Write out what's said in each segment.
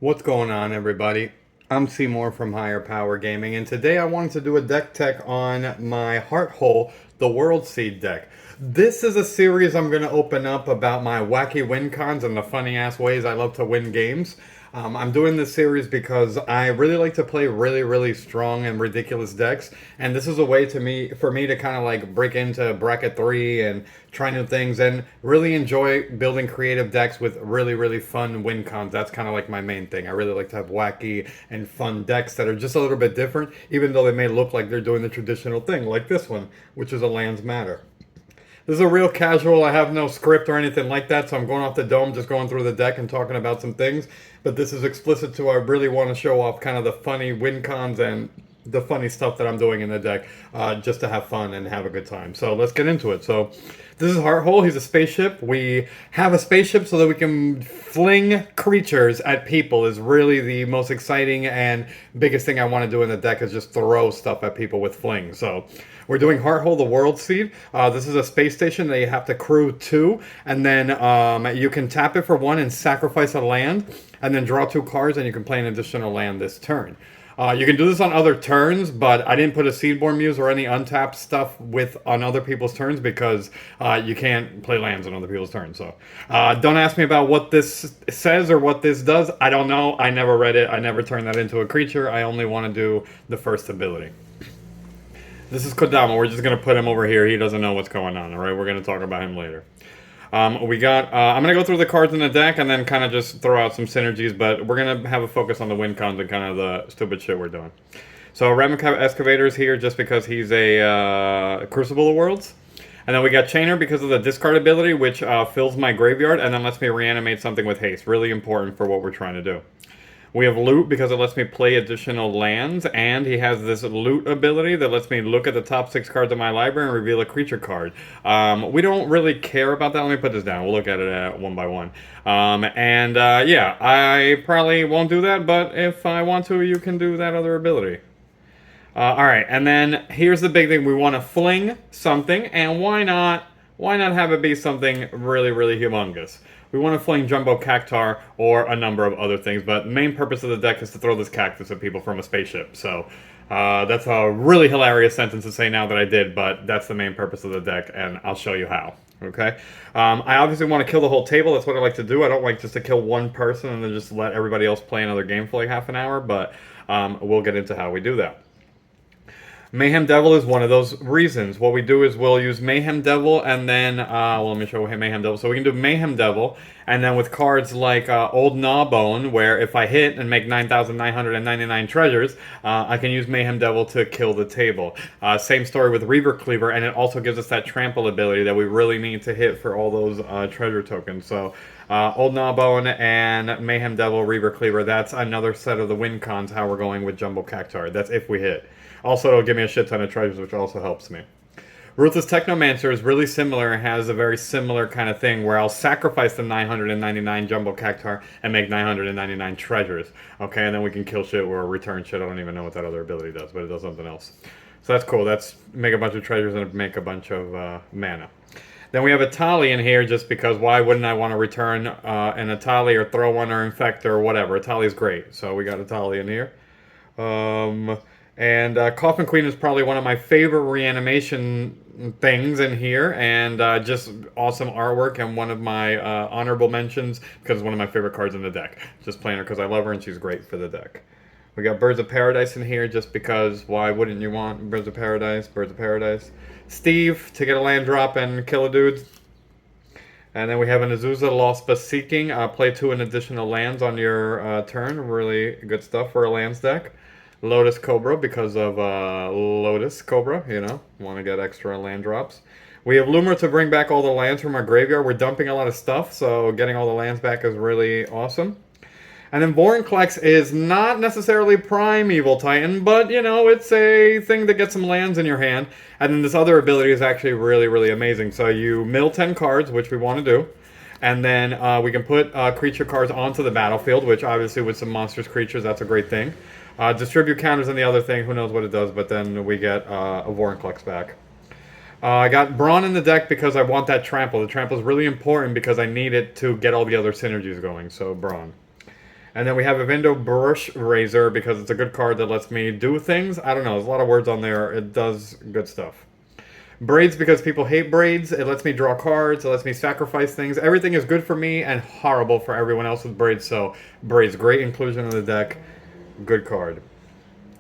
What's going on, everybody? I'm Seymour from Higher Power Gaming, and today I wanted to do a deck tech on my Heart Hole, the Worldseed deck. This is a series I'm going to open up about my wacky win cons and the funny ass ways I love to win games. I'm doing this series because I really like to play really strong and ridiculous decks, and this is a way for me to kind of like break into bracket 3 and try new things and really enjoy building creative decks with really fun win cons. That's kind of like my main thing. I really like to have wacky and fun decks that are just a little bit different, even though they may look like they're doing the traditional thing, like this one, which is a lands matter. This is a real casual. I have no script or anything like that, so I'm going off the dome, just going through the deck and talking about some things. But this is explicit to I really want to show off kind of the funny win cons and the funny stuff that I'm doing in the deck, just to have fun and have a good time. So let's get into it. So this is Heart Hole. He's a spaceship. We have a spaceship so that we can fling creatures at people is really the most exciting and biggest thing I want to do in the deck is just throw stuff at people with fling. So we're doing Heart Hole, the Worldseed. This is a space station that you have to crew to, and then you can tap it for 1 and sacrifice a land, and then draw 2 cards, and you can play an additional land this turn. You can do this on other turns, but I didn't put a Seedborn Muse or any untapped stuff on other people's turns because you can't play lands on other people's turns. So don't ask me about what this says or what this does. I don't know. I never read it. I never turned that into a creature. I only want to do the first ability. This is Kodama. We're just going to put him over here. He doesn't know what's going on, all right? We're going to talk about him later. I'm going to go through the cards in the deck and then kind of just throw out some synergies, but we're going to have a focus on the win cons and kind of the stupid shit we're doing. So Random Excavator is here just because he's a Crucible of Worlds. And then we got Chainer because of the discard ability, which fills my graveyard and then lets me reanimate something with haste. Really important for what we're trying to do. We have Loot because it lets me play additional lands, and he has this Loot ability that lets me look at the top 6 cards of my library and reveal a creature card. We don't really care about that. Let me put this down. We'll look at it one by one. Yeah, I probably won't do that, but if I want to, you can do that other ability. Alright, and then here's the big thing. We want to fling something, and why not have it be something really humongous? We want to fling Jumbo Cactuar or a number of other things, but the main purpose of the deck is to throw this cactus at people from a spaceship. So that's a really hilarious sentence to say now that I did, but that's the main purpose of the deck, and I'll show you how. Okay? I obviously want to kill the whole table. That's what I like to do. I don't like just to kill one person and then just let everybody else play another game for like half an hour, but we'll get into how we do that. Mayhem Devil is one of those reasons. What we do is we'll use Mayhem Devil and then, let me show Mayhem Devil. So we can do Mayhem Devil, and then with cards like Old Gnawbone, where if I hit and make 9,999 treasures, I can use Mayhem Devil to kill the table. Same story with Reaver Cleaver, and it also gives us that trample ability that we really need to hit for all those treasure tokens. So Old Gnawbone and Mayhem Devil, Reaver Cleaver, that's another set of the win cons, how we're going with Jumbo Cactuar. That's if we hit. Also, it'll give me a shit ton of treasures, which also helps me. Ruthless Technomancer is really similar and has a very similar kind of thing where I'll sacrifice the 999 Jumbo Cactuar and make 999 treasures. Okay, and then we can kill shit or return shit. I don't even know what that other ability does, but it does something else. So that's cool. That's make a bunch of treasures and make a bunch of mana. Then we have a Tali in here just because why wouldn't I want to return an Atali or throw one or infect or whatever. Atali is great. So we got a Tali in here. Coffin Queen is probably one of my favorite reanimation things in here, and just awesome artwork, and one of my honorable mentions because it's one of my favorite cards in the deck. Just playing her because I love her and she's great for the deck. We got Birds of Paradise in here just because why wouldn't you want Birds of Paradise? Birds of Paradise. Steve to get a land drop and kill a dude. And then we have an Azusa Lost Seeking. Play 2 additional lands on your turn. Really good stuff for a lands deck. Lotus Cobra because of Lotus Cobra, you know, want to get extra land drops. We have Loomer to bring back all the lands from our graveyard. We're dumping a lot of stuff, so getting all the lands back is really awesome. And then Vorinclex is not necessarily Prime Evil Titan, but, you know, it's a thing that gets some lands in your hand. And then this other ability is actually really amazing. So you mill 10 cards, which we want to do. And then we can put creature cards onto the battlefield, which obviously with some monstrous creatures, that's a great thing. Distribute counters and the other thing, who knows what it does, but then we get a Vorinclex back. I got Brawn in the deck because I want that trample. The trample is really important because I need it to get all the other synergies going, so Brawn. And then we have a window brush razor because it's a good card that lets me do things. I don't know, there's a lot of words on there. It does good stuff. Braids because people hate braids. It lets me draw cards. It lets me sacrifice things. Everything is good for me and horrible for everyone else with braids. So braids, great inclusion in the deck. Good card.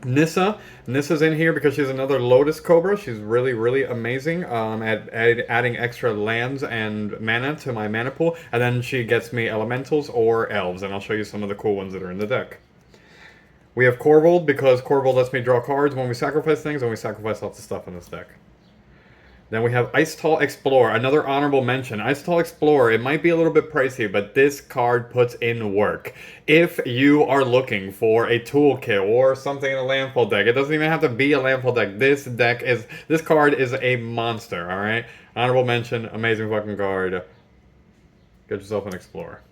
Nissa. Nissa's in here because she's another Lotus Cobra. She's really, really amazing at adding extra lands and mana to my mana pool. And then she gets me elementals or elves. And I'll show you some of the cool ones that are in the deck. We have Corvold because Corvold lets me draw cards when we sacrifice things, and we sacrifice lots of stuff in this deck. Then we have Ice Tall Explorer, another honorable mention. Ice Tall Explorer, it might be a little bit pricey, but this card puts in work. If you are looking for a toolkit or something in a landfall deck, it doesn't even have to be a landfall deck. This card is a monster, alright? Honorable mention, amazing fucking card. Get yourself an Explorer.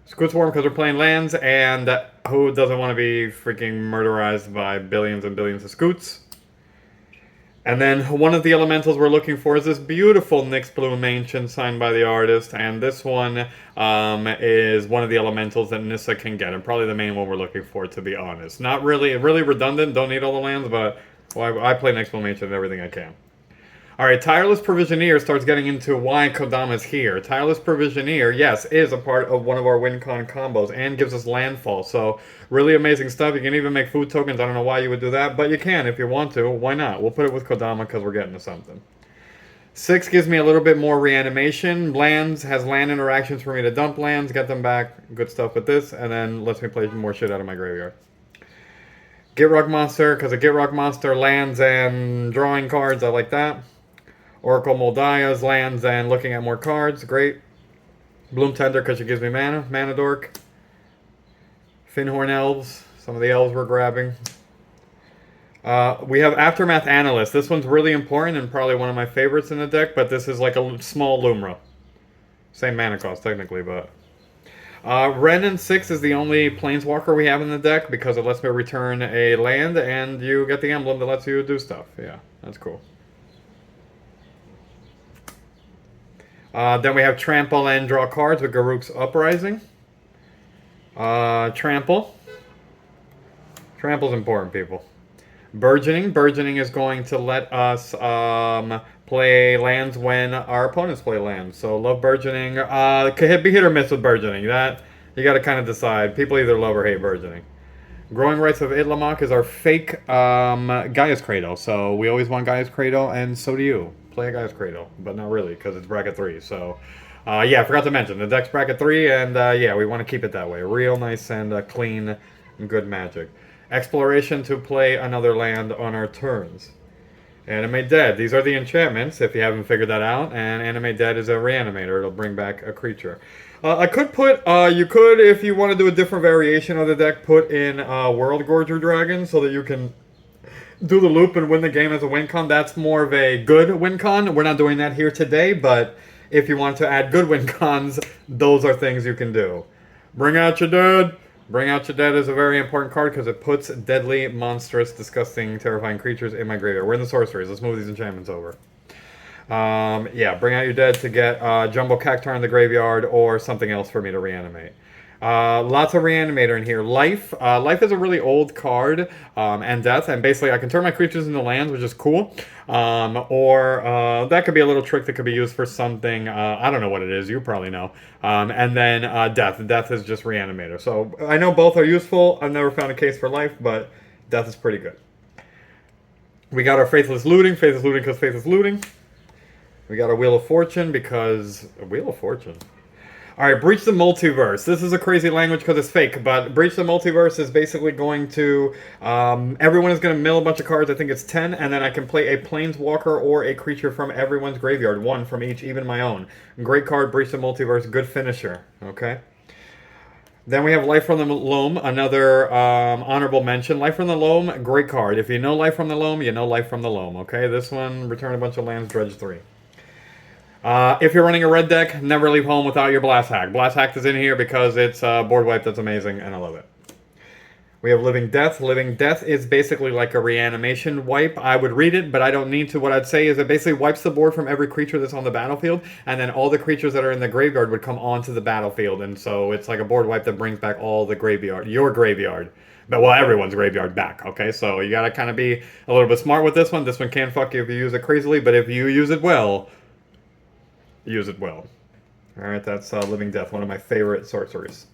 Squid because we're playing lands, and who doesn't want to be freaking murderized by billions and billions of scoots? And then one of the elementals we're looking for is this beautiful Nyx Bloom Ancient signed by the artist. And this one is one of the elementals that Nissa can get. And probably the main one we're looking for, to be honest. Not really redundant, don't need all the lands, but well, I play Nyx Bloom Ancient and everything I can. Alright, Tireless Provisioneer starts getting into why Kodama's here. Tireless Provisioneer, yes, is a part of one of our WinCon combos and gives us landfall. So, really amazing stuff. You can even make food tokens. I don't know why you would do that, but you can if you want to. Why not? We'll put it with Kodama because we're getting to something. 6 gives me a little bit more reanimation. Lands has land interactions for me to dump lands, get them back. Good stuff with this. And then lets me play more shit out of my graveyard. Gitrog Monster, because a Gitrog Monster lands and drawing cards. I like that. Oracle Moldia's lands and looking at more cards. Great. Bloom Tender because she gives me mana. Mana Dork. Finhorn Elves. Some of the elves we're grabbing. We have Aftermath Analyst. This one's really important and probably one of my favorites in the deck, but this is like a small Lumra. Same mana cost technically, but... Renin 6 is the only Planeswalker we have in the deck because it lets me return a land and you get the emblem that lets you do stuff. Yeah, that's cool. Then we have Trample and draw cards with Garruk's Uprising. Trample. Trample's important, people. Burgeoning. Burgeoning is going to let us play lands when our opponents play lands. So love Burgeoning. Could be hit or miss with Burgeoning. That you got to kind of decide. People either love or hate Burgeoning. Growing Rights of Itlamok is our fake Gaia's Cradle. So we always want Gaia's Cradle, and so do you. Play a Gaia's Cradle, but not really, because it's bracket 3. So, yeah, I forgot to mention, the deck's bracket 3, and yeah, we want to keep it that way. Real nice and clean and good magic. Exploration to play another land on our turns. Animate Dead. These are the enchantments, if you haven't figured that out, and Animate Dead is a reanimator. It'll bring back a creature. I could put, you could, if you want to do a different variation of the deck, put in World Gorger Dragon so that you can do the loop and win the game as a WinCon. That's more of a good WinCon. We're not doing that here today, but if you want to add good WinCons, those are things you can do. Bring Out Your Dead. Bring Out Your Dead is a very important card because it puts deadly, monstrous, disgusting, terrifying creatures in my graveyard. We're in the sorceries. Let's move these enchantments over. Yeah, Bring Out Your Dead to get Jumbo Cactuar in the graveyard or something else for me to reanimate. Lots of reanimator in here. Life. Life is a really old card, and death, and basically I can turn my creatures into lands, which is cool. Or that could be a little trick that could be used for something, I don't know what it is, you probably know. And then death. Death is just reanimator. So I know both are useful. I've never found a case for life, but death is pretty good. We got our Faithless Looting. Faithless Looting because Faithless Looting. We got our Wheel of Fortune because... A Wheel of Fortune? Alright, Breach the Multiverse. This is a crazy language because it's fake, but Breach the Multiverse is basically going to... everyone is going to mill a bunch of cards, I think it's 10, and then I can play a Planeswalker or a creature from everyone's graveyard. 1 from each, even my own. Great card, Breach the Multiverse, good finisher. Okay? Then we have Life from the Loam, another honorable mention. Life from the Loam, great card. If you know Life from the Loam, you know Life from the Loam. Okay, this one, return a bunch of lands, dredge 3. If you're running a red deck, never leave home without your Blast Hack. Blast Hack is in here because it's board wipe that's amazing, and I love it. We have Living Death. Living Death is basically like a reanimation wipe. I would read it, but I don't need to. What I'd say is it basically wipes the board from every creature that's on the battlefield, and then all the creatures that are in the graveyard would come onto the battlefield. And so it's like a board wipe that brings back all the graveyard, your graveyard. But, well, everyone's graveyard back, okay? So you gotta kind of be a little bit smart with this one. This one can fuck you if you use it crazily, but if you use it well, use it well. Alright, that's Living Death, one of my favorite sorceries.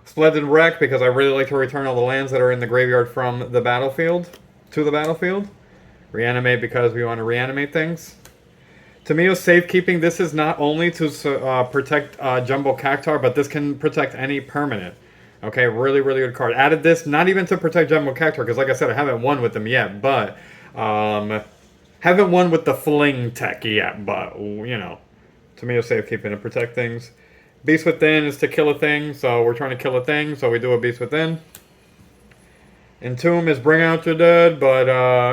Splendid Wreck, because I really like to return all the lands that are in the graveyard from the battlefield to the battlefield. Reanimate, because we want to reanimate things. Tameo Safekeeping, this is not only to protect Jumbo Cactuar, but this can protect any permanent. Okay, really, really good card. Added this, not even to protect Jumbo Cactuar, because like I said, I haven't won with them yet, but haven't won with the Fling tech yet, but, you know, Tameo Safekeeping to protect things. Beast Within is to kill a thing, so we're trying to kill a thing, so we do a Beast Within. Entomb is bring out your dead, but,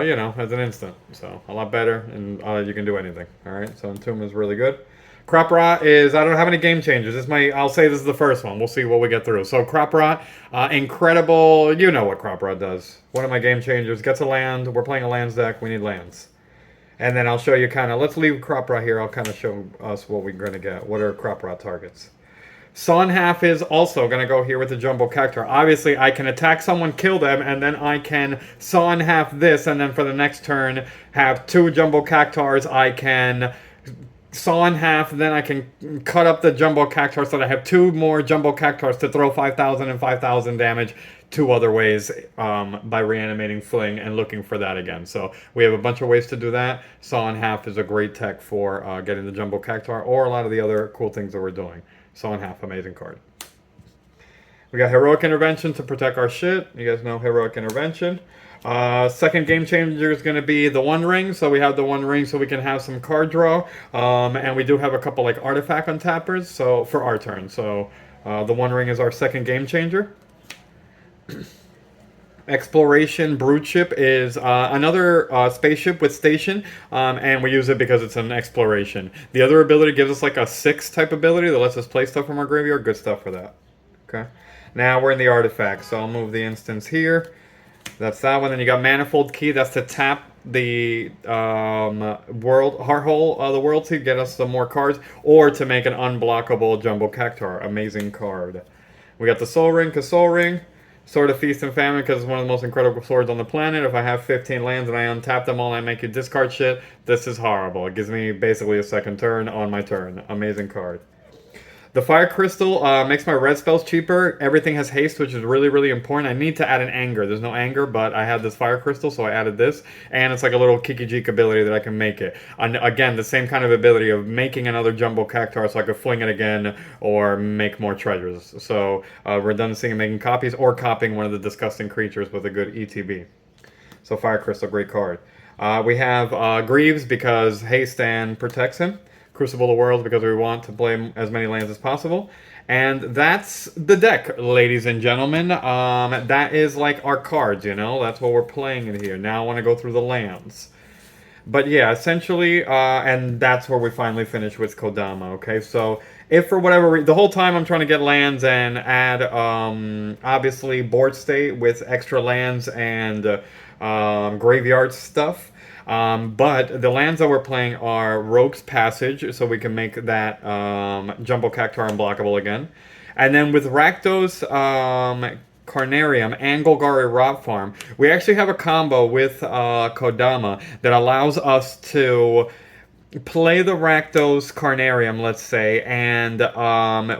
you know, as an instant, so a lot better, and you can do anything, alright? So Entomb is really good. Crop Rot is, I don't have any game changers. I'll say this is the first one. We'll see what we get through. So Crop Rot, incredible, you know what Crop Rot does. One of my game changers, gets a land, we're playing a lands deck, we need lands. And then I'll show you kind of, let's leave Crop Rot here, I'll kind of show us what we're going to get. What are Crop Rot targets? Sawn Half is also going to go here with the Jumbo Cactuar. Obviously, I can attack someone, kill them, and then I can Sawn Half this, and then for the next turn, have 2 Jumbo Cactuars. I can Sawn Half, then I can cut up the Jumbo Cactuar so that I have 2 more Jumbo Cactuars to throw 5,000 and 5,000 damage 2 other ways by reanimating Fling and looking for that again. So we have a bunch of ways to do that. Sawn Half is a great tech for getting the Jumbo Cactuar or a lot of the other cool things that we're doing. Sawn Half, amazing card. We got Heroic Intervention to protect our shit. You guys know Heroic Intervention. Second game changer is going to be the One Ring. So we have the One Ring so we can have some card draw. And we do have a couple like artifact untappers so for our turn. So the One Ring is our second game changer. Exploration Brood Ship is another spaceship with station, and we use it because it's an exploration. The other ability gives us like a 6 type ability that lets us play stuff from our graveyard. Good stuff for that. Okay. Now we're in the artifacts, so I'll move the instance here. That's that one. Then you got Manifold Key. That's to tap the Heart Hole, the Worldseed, get us some more cards, or to make an unblockable Jumbo Cactuar. Amazing card. We got the Soul Ring, because Soul Ring. Sword of Feast and Famine, because it's one of the most incredible swords on the planet. If I have 15 lands and I untap them all and I make you discard shit, this is horrible. It gives me basically a second turn on my turn. Amazing card. The Fire Crystal makes my red spells cheaper. Everything has haste, which is really, really important. I need to add an Anger. There's no Anger, but I have this Fire Crystal, so I added this. And it's like a little Kiki-Jik ability that I can make it. And again, the same kind of ability of making another Jumbo Cactuar so I could fling it again or make more treasures. So redundancy and making copies or copying one of the disgusting creatures with a good ETB. So Fire Crystal, great card. We have Greaves because haste and protects him. Crucible of Worlds because we want to play as many lands as possible. And that's the deck, ladies and gentlemen. That is like our cards, you know? That's what we're playing in here. Now I want to go through the lands. But yeah, essentially, and that's where we finally finish with Kodama, okay? So if for whatever reason, the whole time I'm trying to get lands and add, obviously, board state with extra lands and graveyard stuff. But the lands that we're playing are Rogue's Passage, so we can make that Jumbo Cactuar unblockable again. And then with Rakdos Carnarium and Golgari Rot Farm, we actually have a combo with Kodama that allows us to play the Rakdos Carnarium, let's say, and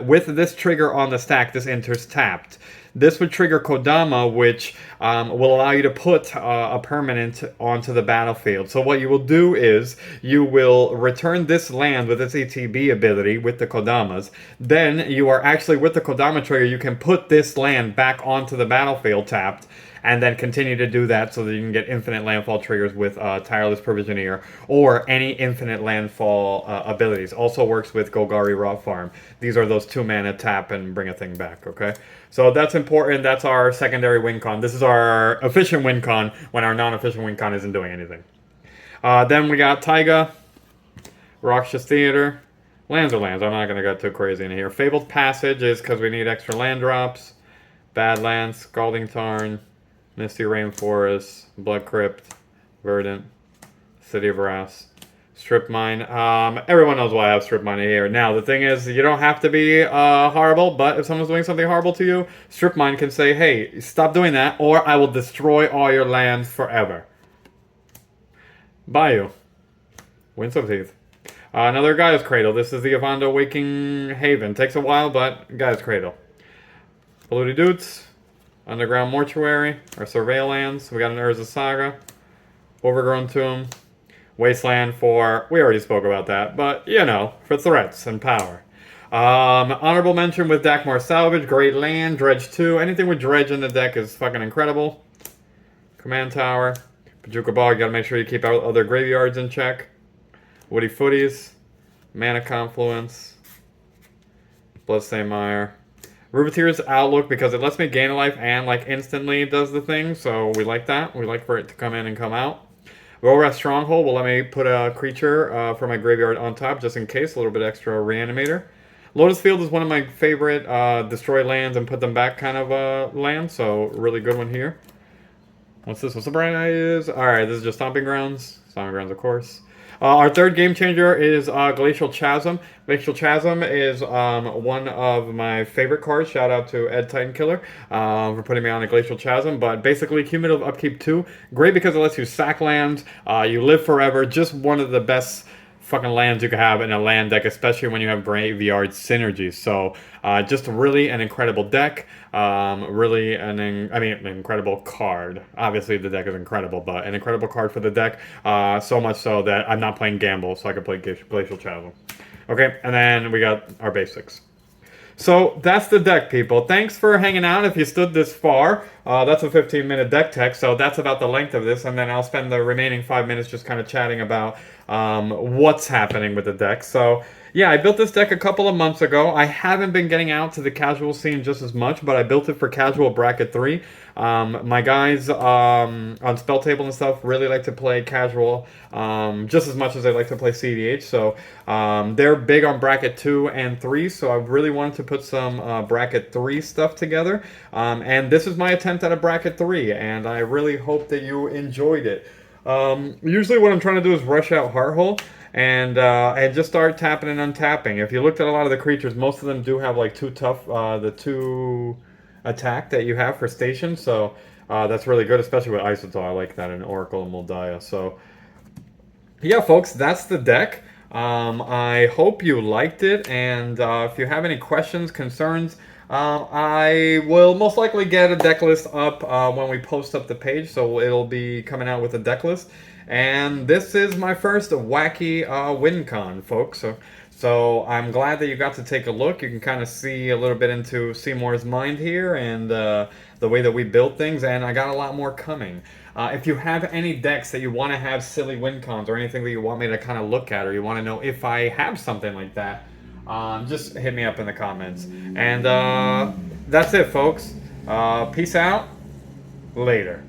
with this trigger on the stack, this enters tapped. This would trigger Kodama, which will allow you to put a permanent onto the battlefield. So what you will do is you will return this land with its ETB ability with the Kodamas. Then you are actually, with the Kodama trigger, you can put this land back onto the battlefield tapped, and then continue to do that so that you can get infinite landfall triggers with Tireless Provisioneer or any infinite landfall abilities. Also works with Golgari Rot Farm. These are those 2-mana tap and bring a thing back, okay? So that's important. That's our secondary win con. This is our efficient win con when our non-efficient win con isn't doing anything. Then we got Taiga, Rakshas Theater. Lands are lands. I'm not going to get too crazy in here. Fabled Passage is because we need extra land drops. Badlands, Scalding Tarn. Misty Rainforest, Blood Crypt, Verdant, City of Wrath, Strip Mine. Everyone knows why I have Strip Mine here. Now, the thing is, you don't have to be horrible, but if someone's doing something horrible to you, Strip Mine can say, hey, stop doing that, or I will destroy all your lands forever. Bayou. Worldseed. Another Gaia's Cradle. This is the Avanda Waking Haven. Takes a while, but Gaia's Cradle. Polluted Doots. Underground Mortuary. Or Surveil Lands. We got an Urza Saga. Overgrown Tomb. Wasteland for... We already spoke about that, but, you know, for threats and power. Honorable mention with Dakmar Salvage. Great Land. Dredge 2. Anything with Dredge in the deck is fucking incredible. Command Tower. Pajuka Ball. You gotta make sure you keep out other graveyards in check. Woody Footies, Mana Confluence, Bloodstained Mire. Rubitir's Outlook because it lets me gain a life and like instantly does the thing, so we like that. We like for it to come in and come out. Rorest Stronghold will let me put a creature for my graveyard on top just in case, a little bit extra Reanimator. Lotus Field is one of my favorite destroy lands and put them back kind of land, so really good one here. What's this? What's the prize? Alright, this is just Stomping Grounds. Stomping Grounds, of course. Our third game changer is Glacial Chasm. Glacial Chasm is one of my favorite cards. Shout out to Ed Titan Killer for putting me on a Glacial Chasm. But basically, cumulative upkeep 2. Great because it lets you sack lands. You live forever. Just one of the best fucking lands you can have in a land deck, especially when you have graveyard synergies. So just really an incredible deck. Really an incredible card. Obviously the deck is incredible, but an incredible card for the deck. So much so that I'm not playing Gamble, so I can play Glacial Chasm. Okay, and then we got our basics. So that's the deck, people. Thanks for hanging out if you stood this far. That's a 15-minute deck tech, so that's about the length of this, and then I'll spend the remaining 5 minutes just kind of chatting about what's happening with the deck. So yeah, I built this deck a couple of months ago. I haven't been getting out to the casual scene just as much, but I built it for casual bracket 3. My guys on Spell Table and stuff really like to play casual just as much as they like to play CDH. So they're big on bracket 2 and 3, so I really wanted to put some bracket 3 stuff together. And this is my attempt at a bracket 3, and I really hope that you enjoyed it. Usually what I'm trying to do is rush out Hearthole and just start tapping and untapping. If you looked at a lot of the creatures, most of them do have like 2 tough, the 2 attack that you have for station, so that's really good, especially with Isotol. I like that in Oracle and Moldiah. So yeah, folks, that's the deck. I hope you liked it, and if you have any questions, concerns, I will most likely get a deck list up when we post up the page, so it'll be coming out with a deck list. And this is my first wacky WinCon, folks. So I'm glad that you got to take a look. You can kind of see a little bit into Seymour's mind here and the way that we build things, and I got a lot more coming. If you have any decks that you want to have silly WinCons or anything that you want me to kind of look at, or you want to know if I have something like that, just hit me up in the comments. And that's it, folks. Peace out. Later.